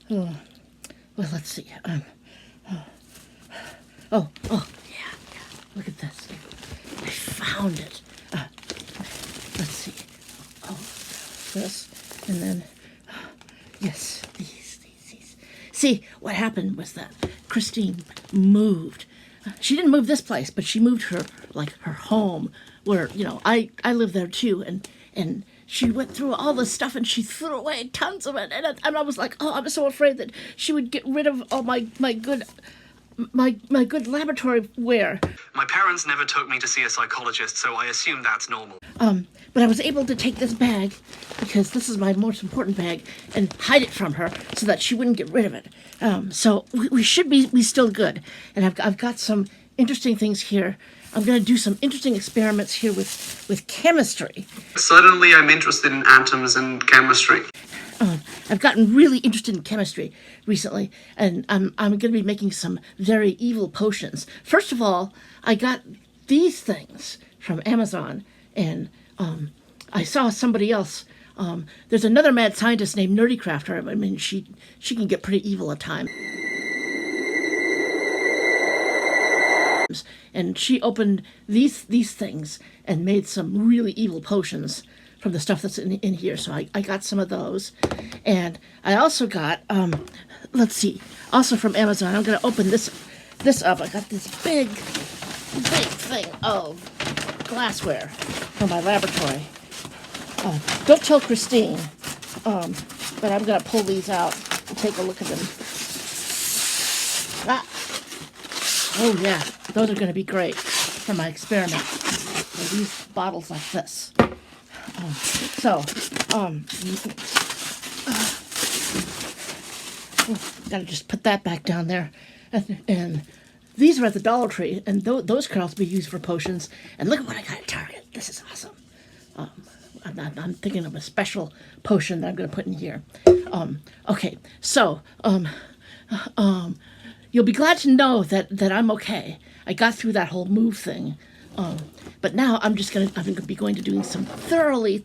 Oh, well, let's see. Yeah. Look at this. I found it. Let's see. Oh, this, and then yes, these. See, what happened was that Christine moved. She didn't move this place, but she moved her home, where I live there too, and she went through all this stuff and she threw away tons of it, and I was like, oh, I'm so afraid that she would get rid of all my good laboratory wear. My parents never took me to see a psychologist, so I assume that's normal. But I was able to take this bag, because this is my most important bag, and hide it from her so that she wouldn't get rid of it. So we should be still good. And I've got some interesting things here. I'm going to do some interesting experiments here with chemistry. Suddenly I'm interested in atoms and chemistry. I've gotten really interested in chemistry recently, and I'm going to be making some very evil potions. First of all, I got these things from Amazon, and I saw somebody else. There's another mad scientist named Nerdy Crafter. I mean, she can get pretty evil at times. And she opened these things and made some really evil potions from the stuff that's in here. So I got some of those. And I also got, let's see, also from Amazon. I'm going to open this up. I got this big thing of glassware from my laboratory. Don't tell Christine, but I'm going to pull these out and take a look at them. Oh yeah, those are going to be great for my experiment. So these bottles like this. Gotta just put that back down there. And these are at the Dollar Tree, and those can also be used for potions. And look at what I got at Target. This is awesome. I'm thinking of a special potion that I'm going to put in here. Okay, so you'll be glad to know that I'm okay. I got through that whole move thing. But now I'm going to be going to doing some thoroughly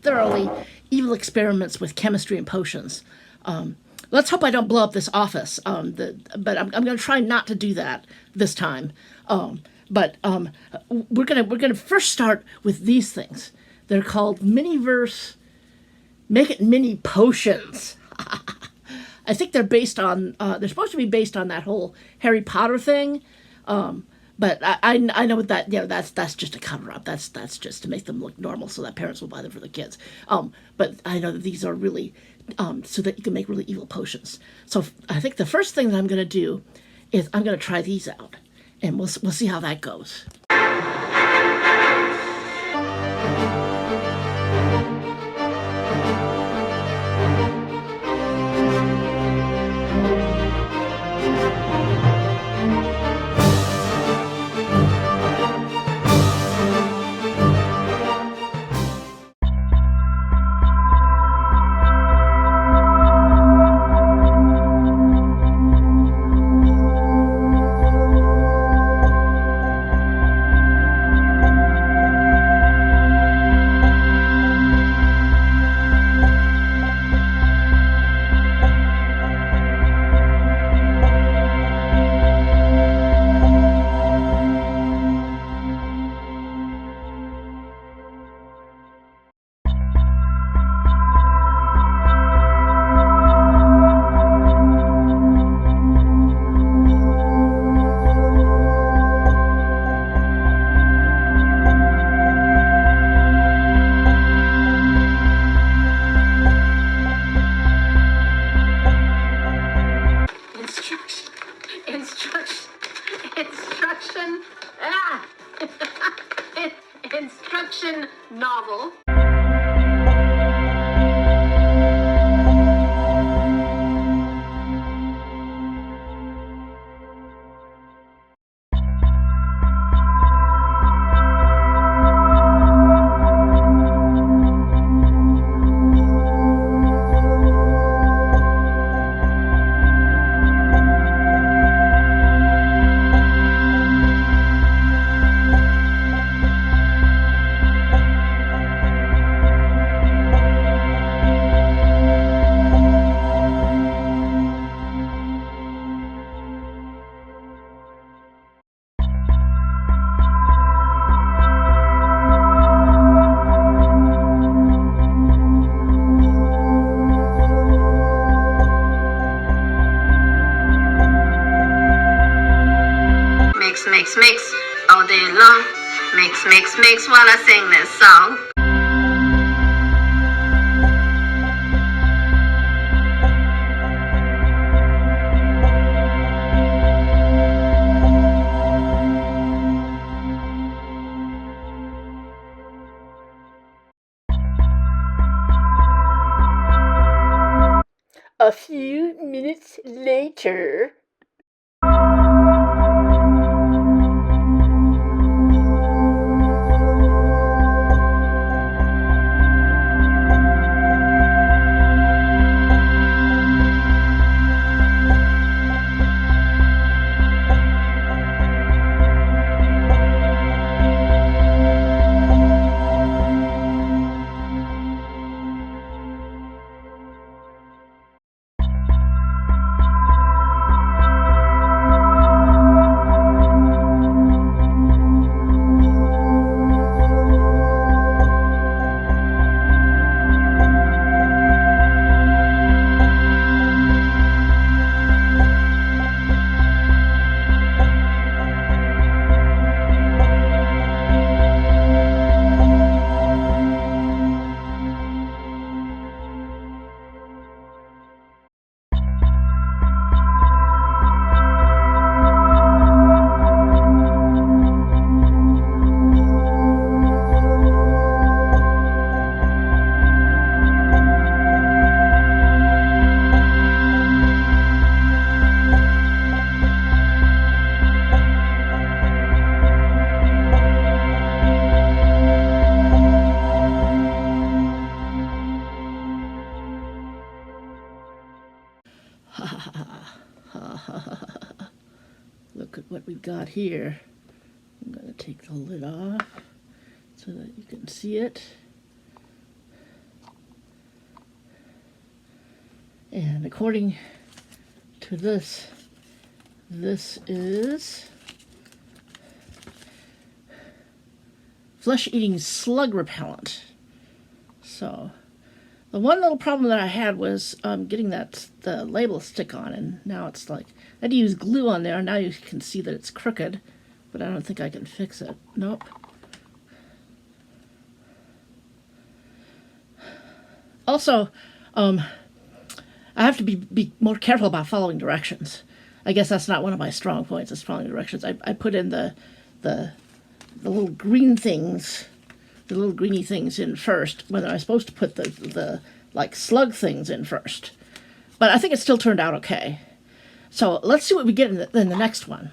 evil experiments with chemistry and potions. Let's hope I don't blow up this office. But I'm going to try not to do that this time. But we're gonna first start with these things. They're called Miniverse. Make it mini potions. I think they're based on. They're supposed to be based on that whole Harry Potter thing. But I know what that, that's just a cover-up. That's just to make them look normal so that parents will buy them for the kids. But I know that these are really so that you can make really evil potions. So I think the first thing that I'm going to do is I'm going to try these out, and we'll see how that goes. mix, mix, mix all day long. Mix, mix, mix while I sing this song. A few minutes later. Look at what we've got here. I'm going to take the lid off so that you can see it. And according to this, this is flesh-eating slug repellent. So the one little problem that I had was getting the label stick on, and now it's like I had to use glue on there. Now you can see that it's crooked, but I don't think I can fix it. Nope. Also, I have to be more careful about following directions. I guess that's not one of my strong points, is following directions. I put in the little green things, the little greeny things in first, when I was supposed to put the like slug things in first. But I think it still turned out okay. So let's see what we get in the next one.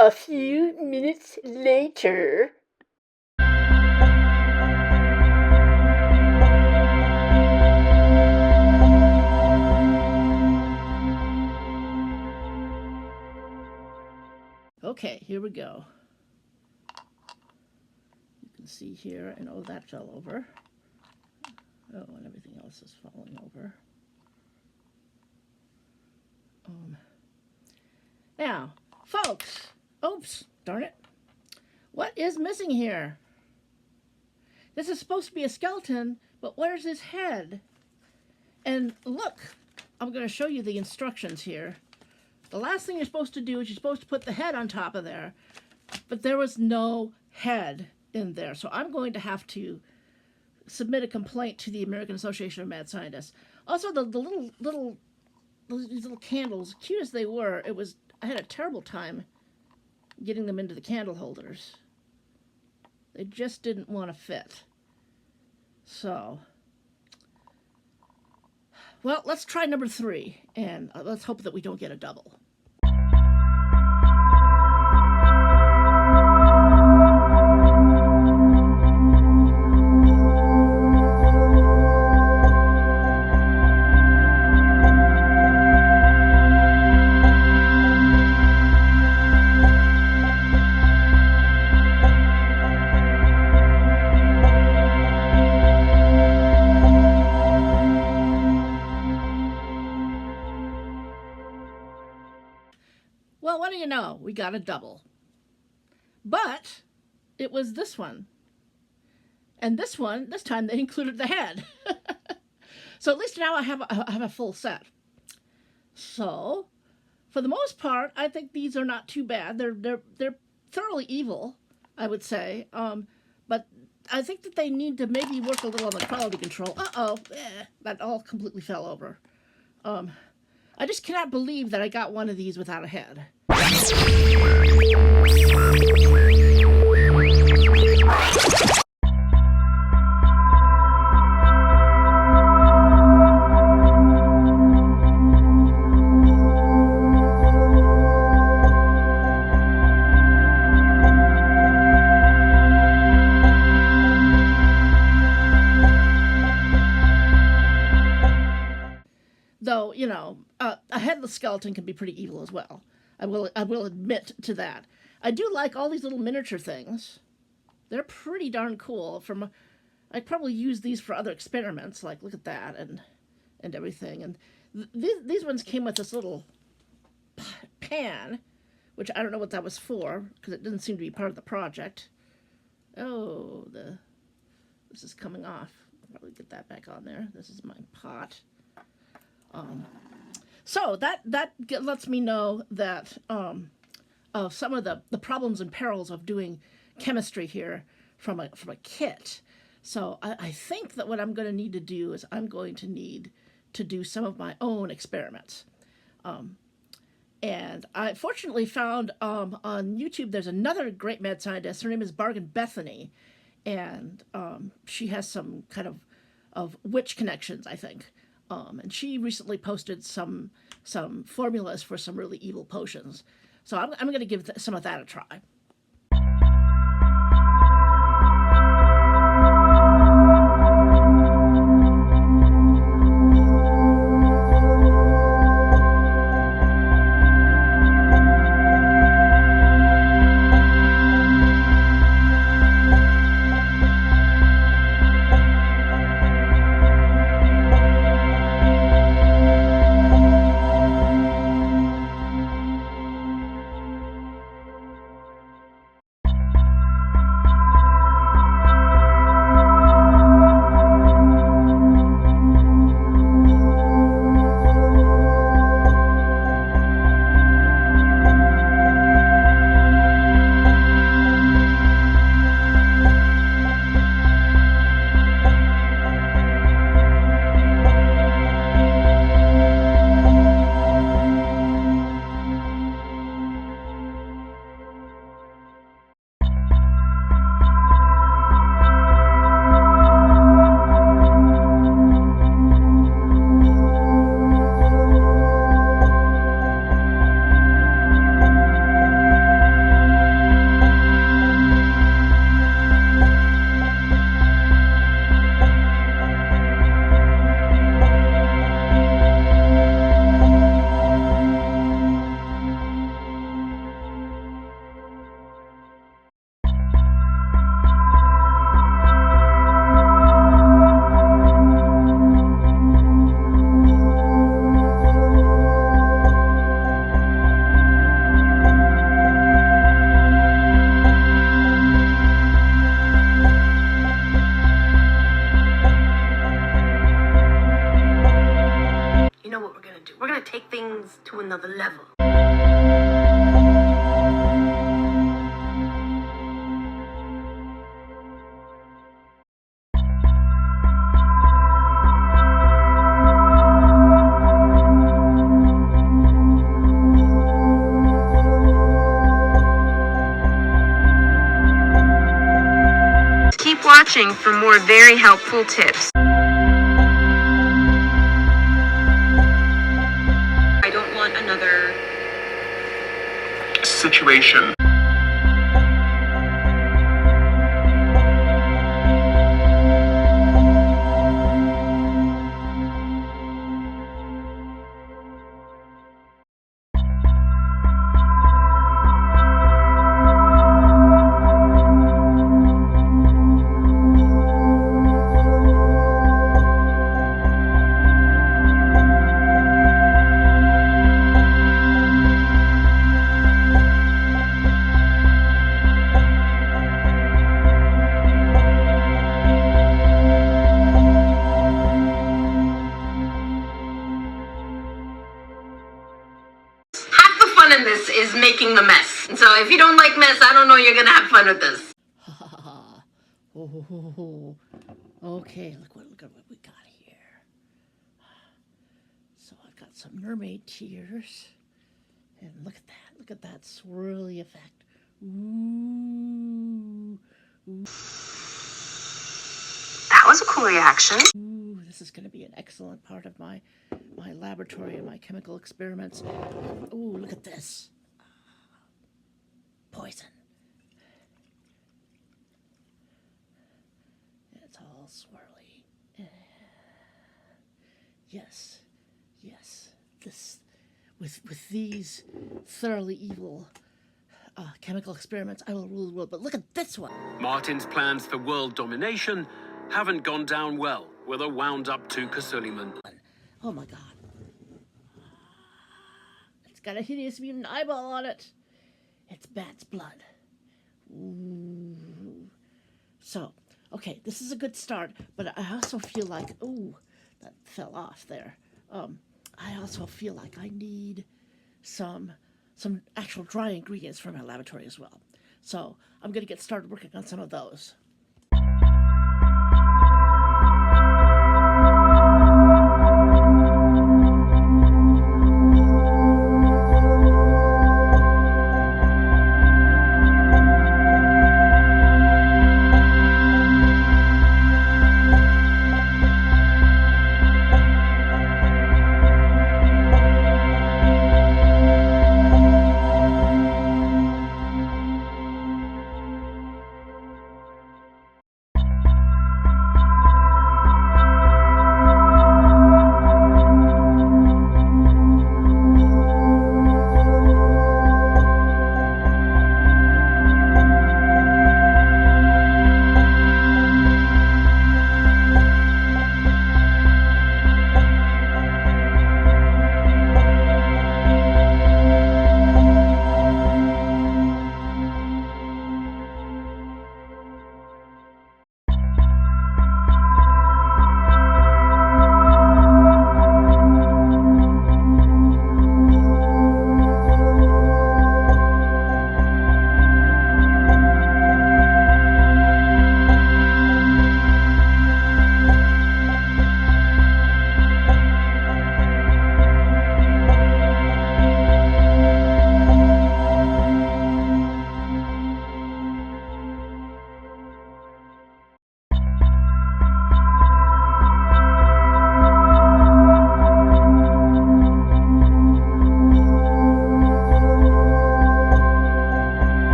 A few minutes later. Okay, here we go. You can see here, and oh, that fell over. Oh, and everything else is falling over. Now, folks, oops, darn it. What is missing here? This is supposed to be a skeleton, but where's his head? And look, I'm going to show you the instructions here. The last thing you're supposed to do is you're supposed to put the head on top of there, but there was no head in there. So I'm going to have to submit a complaint to the American Association of Mad Scientists. Also, the these little candles, cute as they were, I had a terrible time getting them into the candle holders. They just didn't want to fit. So, well, let's try number 3, and let's hope that we don't get a double. Well, what do you know? We got a double. But it was this one. And this time they included the head. So at least now I have a full set. So, for the most part, I think these are not too bad. They're thoroughly evil, I would say. But I think that they need to maybe work a little on the quality control. That all completely fell over. I just cannot believe that I got one of these without a head. Though, you know, a headless skeleton can be pretty evil as well. I will admit to that. I do like all these little miniature things. They're pretty darn cool. I'd probably use these for other experiments. Like, look at that and everything. And these ones came with this little pan, which I don't know what that was for because it didn't seem to be part of the project. Oh, this is coming off. I'll probably get that back on there. This is my pot. So that lets me know that of some of the problems and perils of doing chemistry here from a kit. So I think that what I'm going to need to do is I'm going to need to do some of my own experiments. And I fortunately found on YouTube there's another great mad scientist. Her name is Bargain Bethany, and she has some kind of witch connections, I think. And she recently posted some formulas for some really evil potions. So I'm going to give some of that a try. things to another level. Keep watching for more very helpful tips. I don't want another situation. Half the fun in this is making the mess. So if you don't like mess, I don't know you're gonna have fun with this. Oh, okay, look at what we got here. So I've got some mermaid tears. And look at that swirly effect. Ooh. That was a cool reaction. Ooh, this is going to be an excellent part of my laboratory and my chemical experiments. Ooh, look at this. Poison. It's all swirly. Yes. This with these thoroughly evil chemical experiments, I will rule the world. But look at this one. Martin's plans for world domination haven't gone down well with a wound-up Tuka Suleiman. Oh my god. It's got a hideous mutant eyeball on it. It's bat's blood. Ooh. So, okay, this is a good start, but I also feel like, ooh, that fell off there. I also feel like I need some actual dry ingredients for my laboratory as well. So I'm going to get started working on some of those.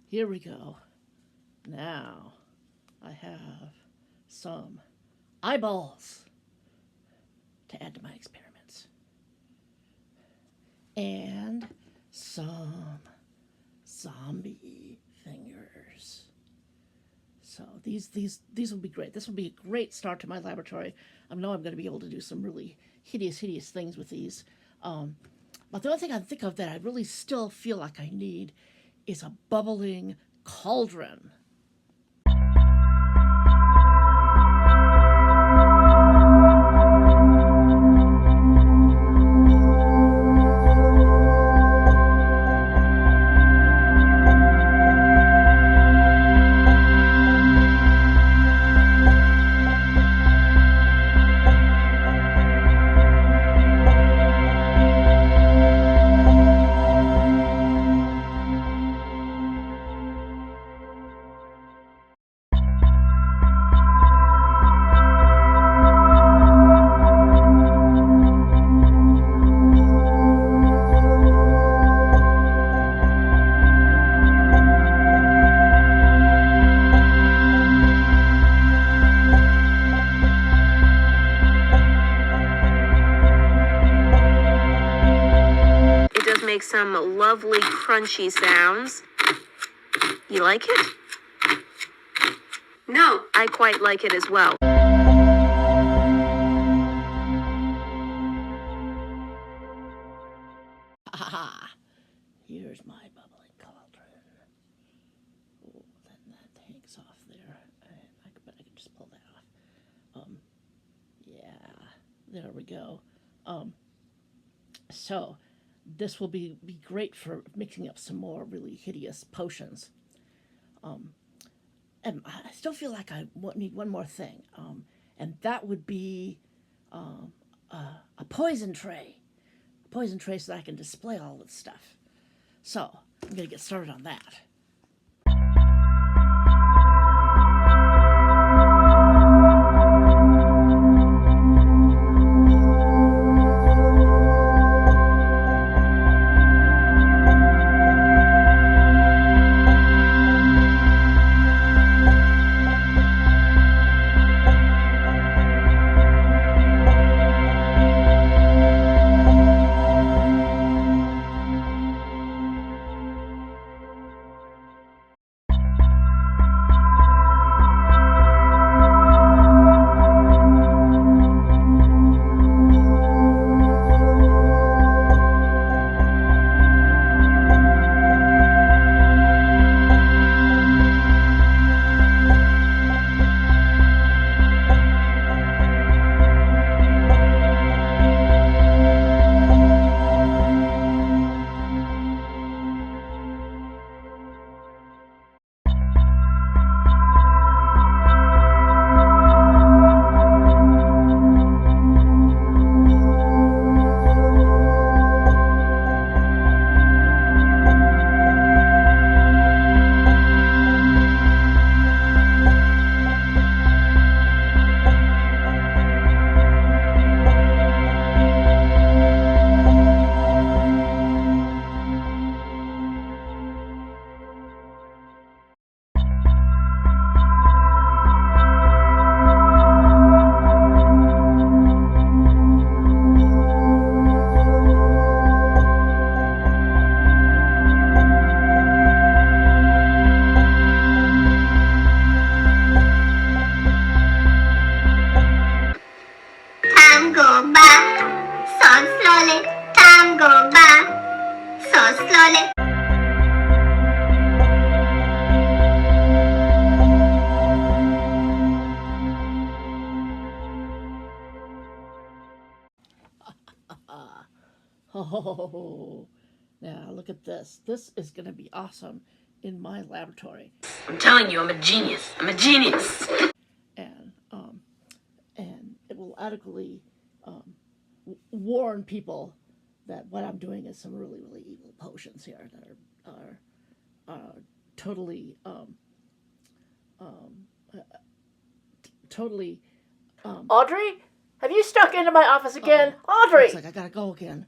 here we go. Now I have some eyeballs to add to my experiments. And some zombie fingers. So these will be great. This will be a great start to my laboratory. I know I'm going to be able to do some really hideous things with these. But the only thing I think of that I really still feel like I need is a bubbling cauldron. Make some lovely crunchy sounds. You like it? No, I quite like it as well. Ha! Here's my bubbling cauldron. Oh, then that hangs off there. But I can just pull that off. Yeah, there we go. So this will be great for mixing up some more really hideous potions. And I still feel like I need one more thing, and that would be a poison tray. A poison tray so that I can display all this stuff. So I'm going to get started on that. Oh, now look at this. This is going to be awesome in my laboratory. I'm telling you, I'm a genius. I'm a genius. And it will adequately warn people that what I'm doing is some really, really evil potions here that are totally Audrey, have you stuck into my office again? Audrey! Looks like I gotta go again.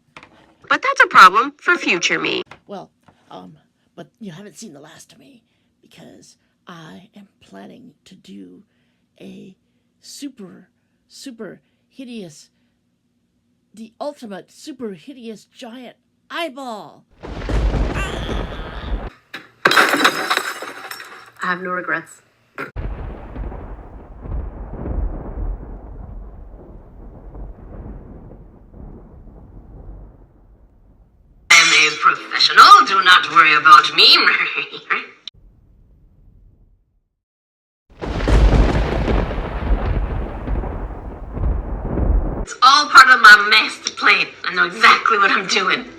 But that's a problem for future me. Well, but you haven't seen the last of me because I am planning to do a super hideous, the ultimate super hideous giant eyeball. I have no regrets. I'm a professional. Do not worry about me. It's all part of my master plan. I know exactly what I'm doing.